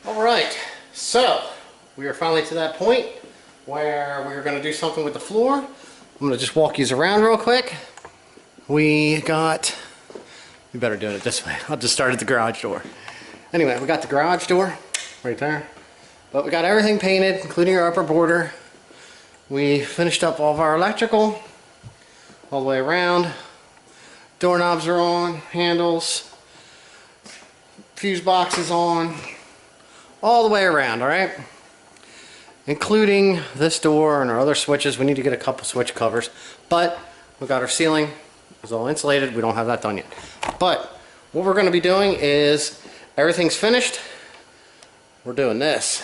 Alright, so we are finally to that point where we're going to do something with the floor. I'm going to just walk you around real quick. We better do it this way. I'll just start at the garage door. Anyway, we got the garage door right there. But we got everything painted, including our upper border. We finished up all of our electrical all the way around. Doorknobs are on, handles, fuse boxes on, all the way around, alright? Including this door and our other switches. We need to get a couple switch covers. But we got our ceiling. It's all insulated. We don't have that done yet. But what we're going to be doing is everything's finished. We're doing this.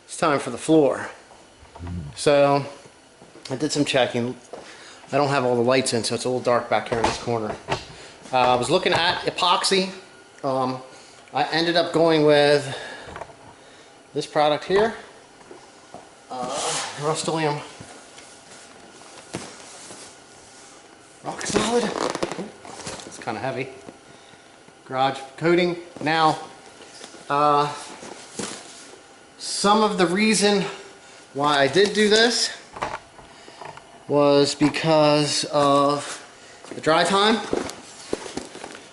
It's time for the floor. So I did some checking. I don't have all the lights in, so it's a little dark back here in this corner. I was looking at epoxy. I ended up going with this product here, Rustoleum Rock Solid. Ooh, it's kind of heavy. Garage coating. Now, some of the reason why I did do this was because of the dry time.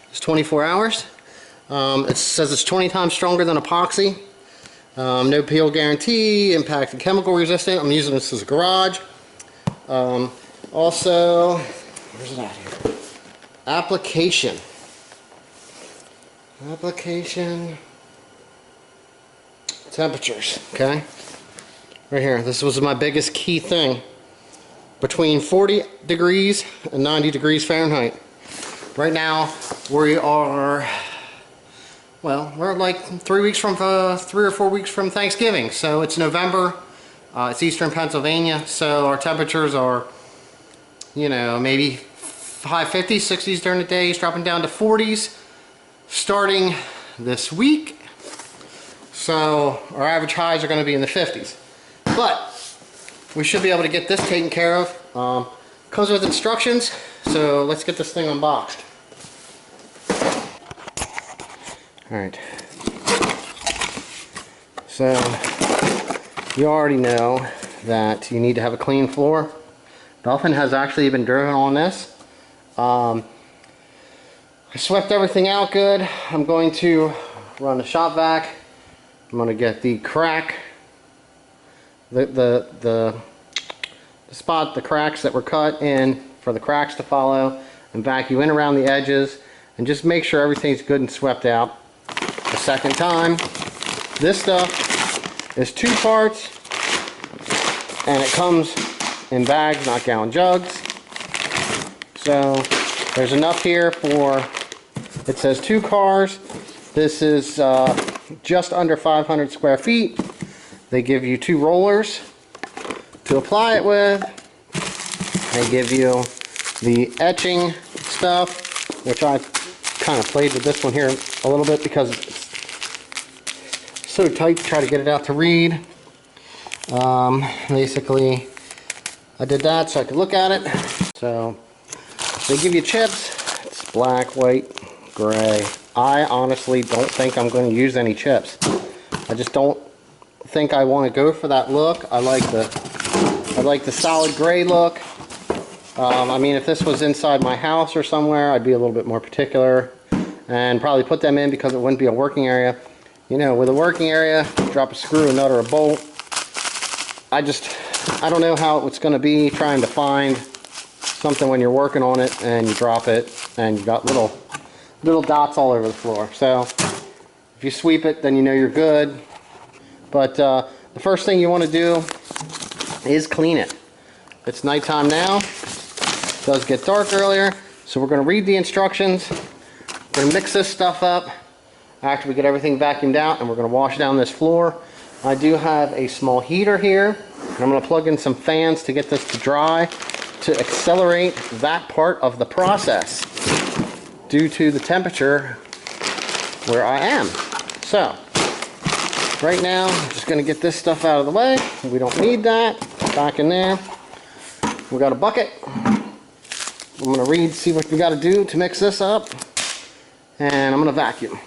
It's 24 hours. It says it's 20 times stronger than epoxy. No peel guarantee, impact and chemical resistant. I'm using this as a garage. Also, where's it at here? Application. Temperatures, okay? Right here, this was my biggest key thing. Between 40 degrees and 90 degrees Fahrenheit. Right now, we are, well, we're like 3 or 4 weeks from Thanksgiving. So it's November, it's Eastern Pennsylvania, so our temperatures are, you know, maybe high 50s, 60s during the days, dropping down to 40s starting this week. So our average highs are going to be in the 50s. But we should be able to get this taken care of. Comes with instructions, so let's get this thing unboxed. Alright. So, you already know that you need to have a clean floor. Dolphin has actually been driven on this. I swept everything out good. I'm going to run the shop vac. I'm going to get the crack, the spot, the cracks that were cut in for the cracks to follow, and vacuum in around the edges, and just make sure everything's good and swept out. The second time, this stuff is 2 parts, and it comes in bags, not gallon jugs. So there's enough here for, it says 2 cars. This is just under 500 square feet. They give you 2 rollers to apply it with. They give you the etching stuff, which I kind of played with this one here a little bit because it's so tight to try to get it out to read. Basically, I did that so I could look at it. So they give you chips. It's black, white, gray. I honestly don't think I'm going to use any chips. I just don't think I want to go for that look. I like the solid gray look. I mean, if this was inside my house or somewhere, I'd be a little bit more particular and probably put them in because it wouldn't be a working area. You know, with a working area, drop a screw, a nut, or a bolt. I don't know how it's going to be trying to find something when you're working on it and you drop it and you got little dots all over the floor. So if you sweep it, then you know you're good. But the first thing you want to do is clean it. It's nighttime now. It does get dark earlier, so we're going to read the instructions. We're going to mix this stuff up after we get everything vacuumed out, and we're going to wash down this floor. I do have a small heater here, and I'm going to plug in some fans to get this to dry to accelerate that part of the process due to the temperature where I am. So right now, I'm just going to get this stuff out of the way. We don't need that. Back in there. We got a bucket. I'm going to read, see what we got to do to mix this up. And I'm going to vacuum.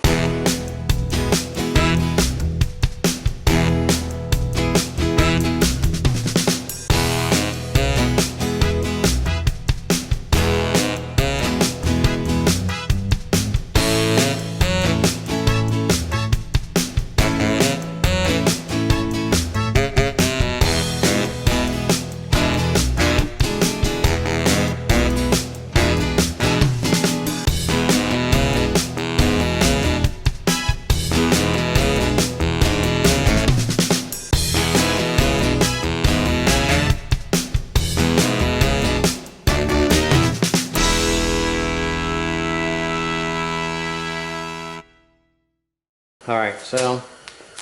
Alright, so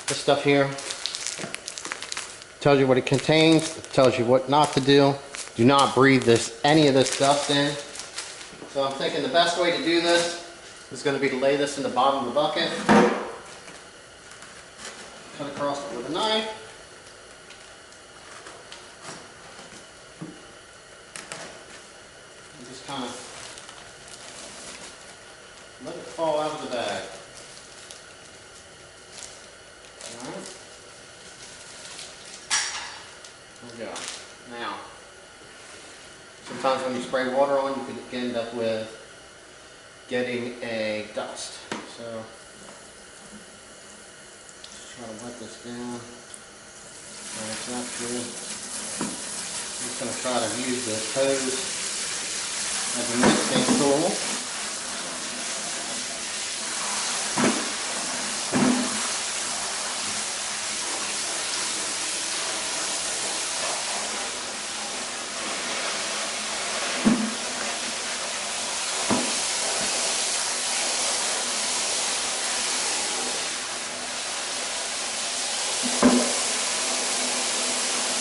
this stuff here tells you what it contains, it tells you what not to do. Do not breathe any of this dust in. So I'm thinking the best way to do this is going to be to lay this in the bottom of the bucket. Cut across it with a knife. And just kind of let it fall out of the bag. Alright. There we go. Now, sometimes when you spray water on, you could end up with getting a dust. So, just try to wet this down. It's not good. I'm just going to try to use this hose as a mixing tool.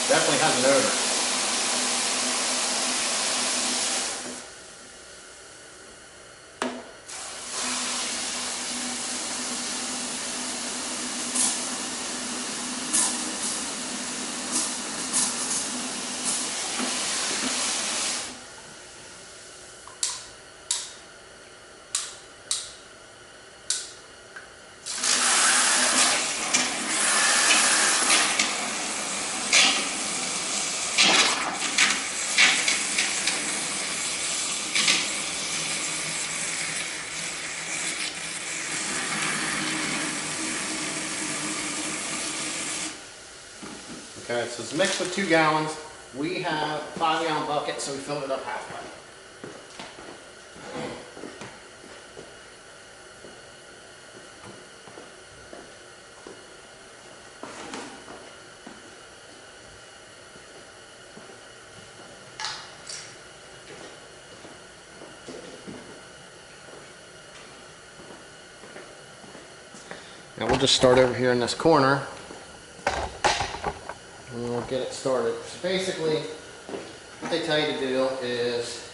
Definitely has an odor. Okay, so it's mixed with 2 gallons. We have a 5-gallon bucket, so we filled it up halfway. Now we'll just start over here in this corner. And we'll get it started. So basically, what they tell you to do is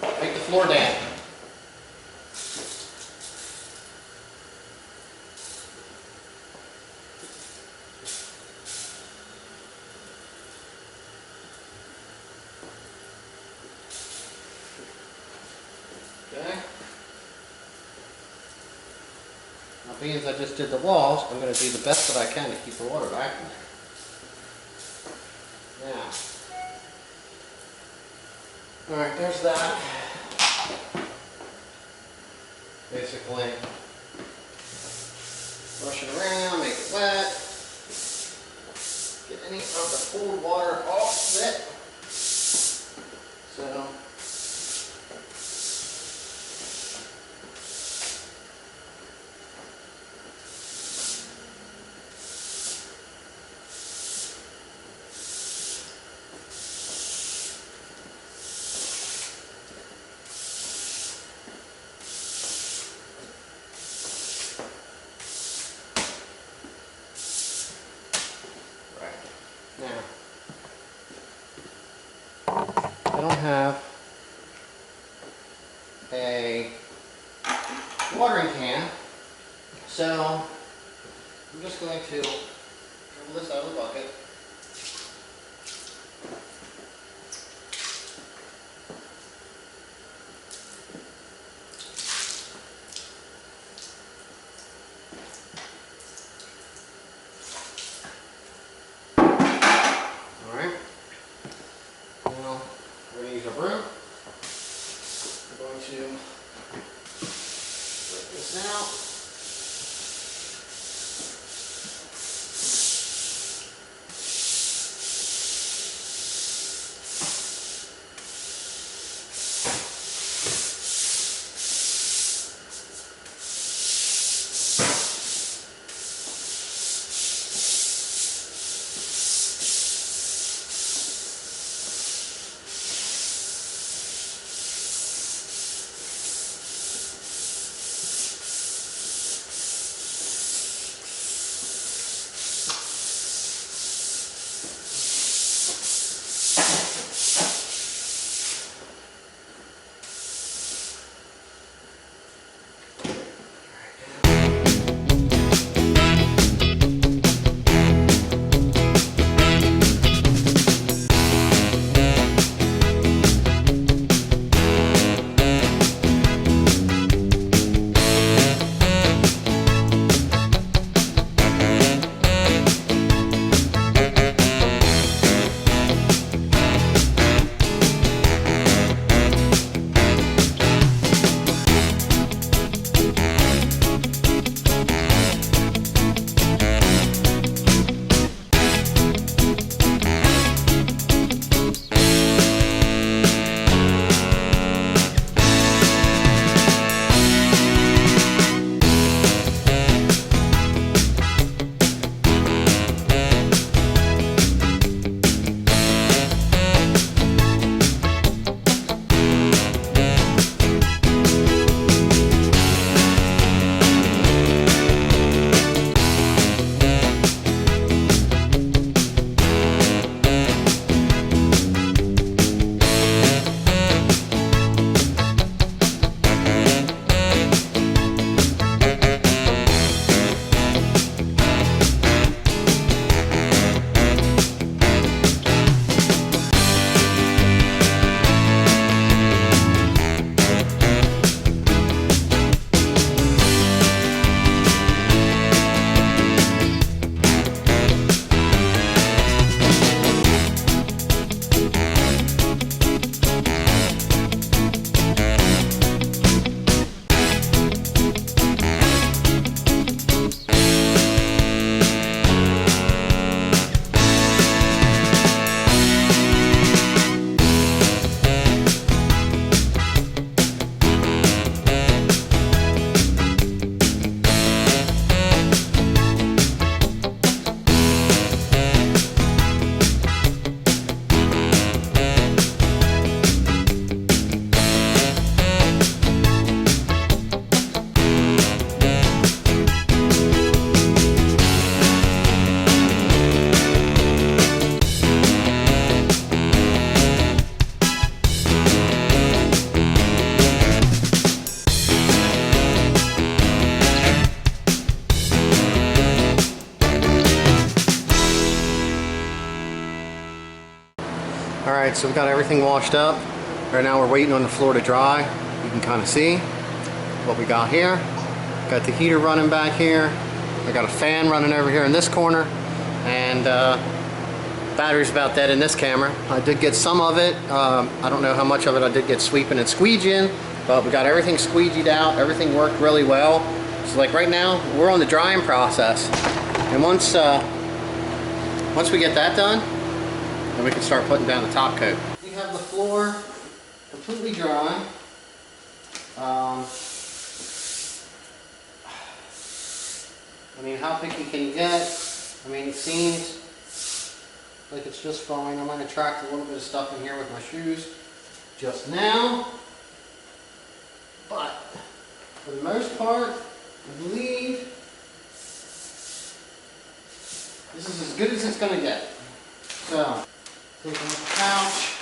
take the floor down. Okay. Now, being as I just did the walls, I'm going to do the best that I can to keep the water back in there. Now, alright, there's that. Basically, brush it around, make it wet. Get any of the cold water off it. So, now, I don't have a watering can, so I'm just going to dribble this out of the bucket. Now, Alright, so we've got everything washed up. Right now we're waiting on the floor to dry. You can kind of see what we got here. Got the heater running back here. I got a fan running over here in this corner. And battery's about dead in this camera. I did get some of it. I don't know how much of it I did get sweeping and squeegeeing, but we got everything squeegeed out. Everything worked really well. So like right now, we're on the drying process. And once we get that done, then we can start putting down the top coat. We have the floor completely dry. I mean, how picky can you get? I mean, it seems like it's just fine. I'm going to track a little bit of stuff in here with my shoes just now. But for the most part, I believe this is as good as it's going to get. So, taking the pouch.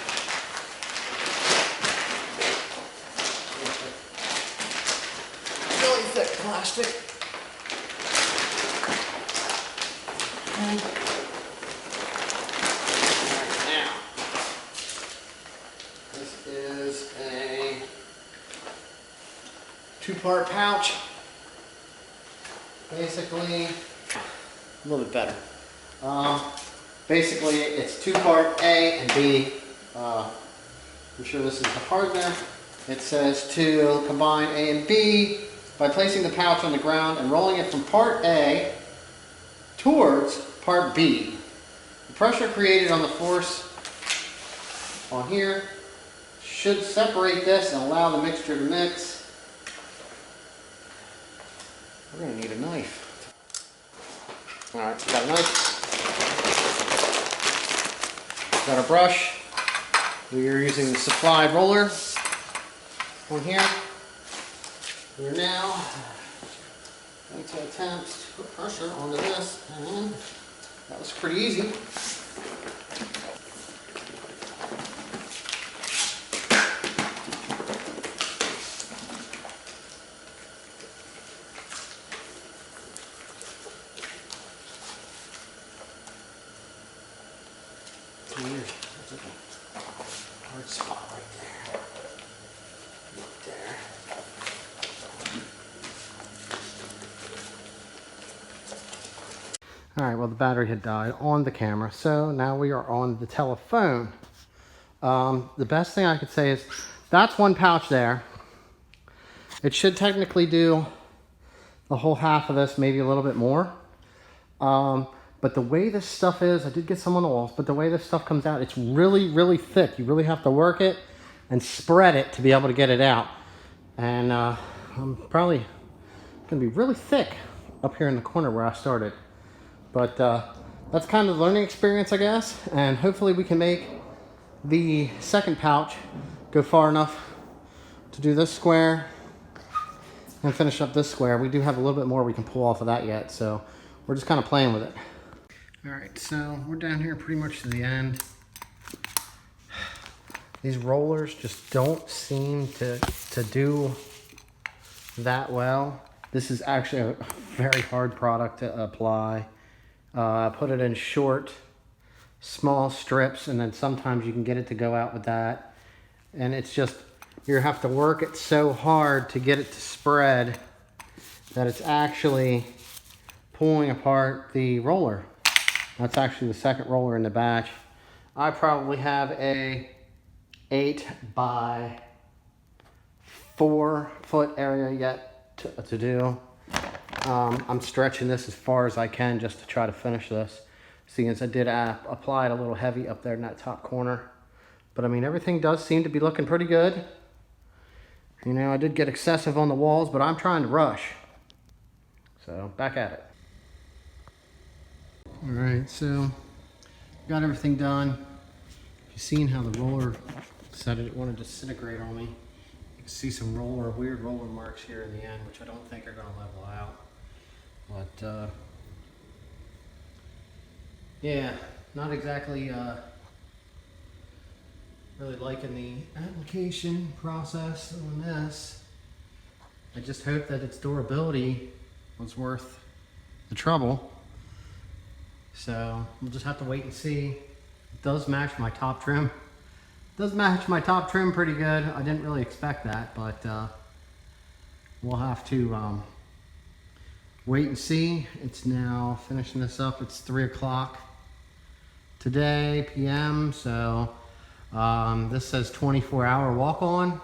Really thick plastic. And now, this is a 2-part pouch. Basically, a little bit better. Basically, it's 2-part A and B. I'm sure this is the hardener. It says to combine A and B by placing the pouch on the ground and rolling it from part A towards part B. The pressure created on the force on here should separate this and allow the mixture to mix. We're going to need a knife. Alright, got a knife. Got a brush. We are using the supplied roller on here. We are now going to attempt to put pressure onto this, and that was pretty easy. That's a hard spot right there. Right there. Alright, well the battery had died on the camera, so now we are on the telephone. The best thing I could say is that's one pouch there. It should technically do the whole half of this, maybe a little bit more. But the way this stuff is, I did get some on the walls, but the way this stuff comes out, it's really, really thick. You really have to work it and spread it to be able to get it out. And I'm probably gonna be really thick up here in the corner where I started. But that's kind of the learning experience, I guess. And hopefully we can make the second pouch go far enough to do this square and finish up this square. We do have a little bit more we can pull off of that yet, so we're just kind of playing with it. Alright, so we're down here pretty much to the end. These rollers just don't seem to do that well. This is actually a very hard product to apply. I put it in short, small strips, and then sometimes you can get it to go out with that. And it's just, you have to work it so hard to get it to spread that it's actually pulling apart the roller. That's actually the second roller in the batch. I probably have a 8 by 4 foot area yet to do. I'm stretching this as far as I can just to try to finish this. Seeing as I did apply it a little heavy up there in that top corner. But I mean, everything does seem to be looking pretty good. You know, I did get excessive on the walls, but I'm trying to rush. So, back at it. Alright, so got everything done. You've seen how the roller decided it wanted to disintegrate on me. You can see some weird roller marks here in the end, which I don't think are going to level out. But, yeah, not exactly really liking the application process on this. I just hope that its durability was worth the trouble. So we'll just have to wait and see. It does match my top trim, Does match my top trim pretty good. I didn't really expect that, but we'll have to wait and see. It's now finishing this up. It's 3 o'clock today, p.m. So this says 24-hour walk on,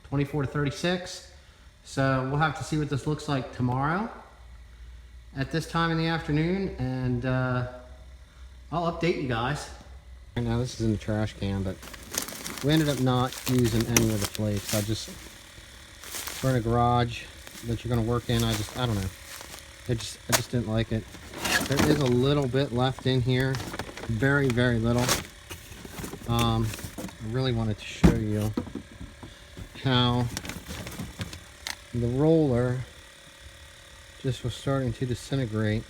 24 to 36. So we'll have to see what this looks like tomorrow at this time in the afternoon, and I'll update you guys. Right now this is in the trash can, but we ended up not using any of the flakes. I just, for in a garage that you're gonna work in, I don't know. I just didn't like it. There is a little bit left in here, very, very little. I really wanted to show you how the roller just was starting to disintegrate.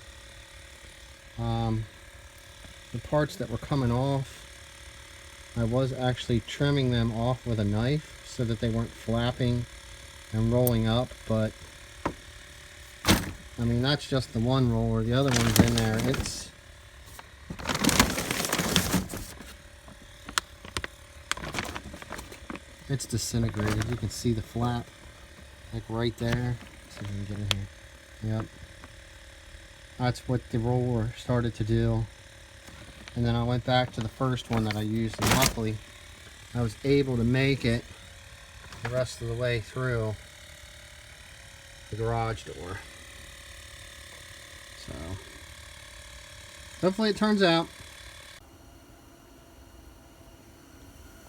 The parts that were coming off, I was actually trimming them off with a knife so that they weren't flapping and rolling up, but I mean, that's just the one roller. The other one's in there. It's disintegrated. You can see the flap, like right there. Let's see if we can get in here. Yep. That's what the roller started to do. And then I went back to the first one that I used, and luckily I was able to make it the rest of the way through the garage door. So hopefully it turns out.